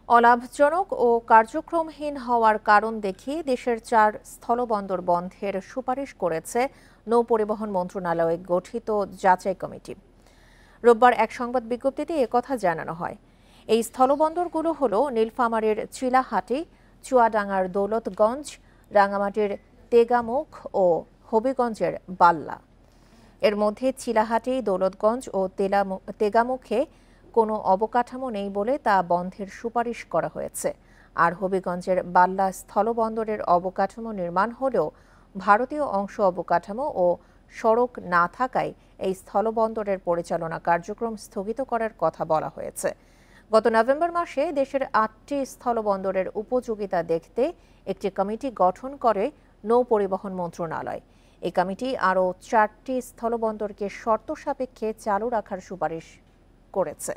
অলাভজনক ও কার্যক্রমহীন হওয়ার কারণ দেখিয়ে দেশের 4 স্থলবন্দর বন্ধের সুপারিশ করেছে নৌ পরিবহন মন্ত্রণালয়ে গঠিত যাচাই কমিটি। রোববার এক সংবাদ বিজ্ঞপ্তিতে একথা জানানো হয়। এই স্থলবন্দরগুলো হলো নীলফামারীর চিলাহাটি, চুয়াডাঙ্গার দৌলতগঞ্জ, রাঙামাটির তেগামুখ ও হবিগঞ্জের বাল্লা। এর মধ্যে চিলাহাটি, দৌলতগঞ্জ ও তেগামুখে কোনো অবকাঠামো নেই বলে তা বন্ধের সুপারিশ করা হয়েছে। আর হবিগঞ্জের বাল্লা স্থলবন্দরের অবকাঠামো নির্মাণ হলেও ভারতীয় অংশ অবকাঠামো ও সড়ক না থাকায় এই স্থলবন্দরের পরিচালনা কার্যক্রম স্থগিত করার কথা বলা হয়েছে। গত নভেম্বর মাসে দেশের 8টি স্থলবন্দরের উপযোগিতা দেখতে একটি কমিটি গঠন করে নৌ পরিবহন মন্ত্রণালয়। এই কমিটি আরও 4টি স্থলবন্দরকে শর্ত সাপেক্ষে চালু রাখার সুপারিশ করেছে।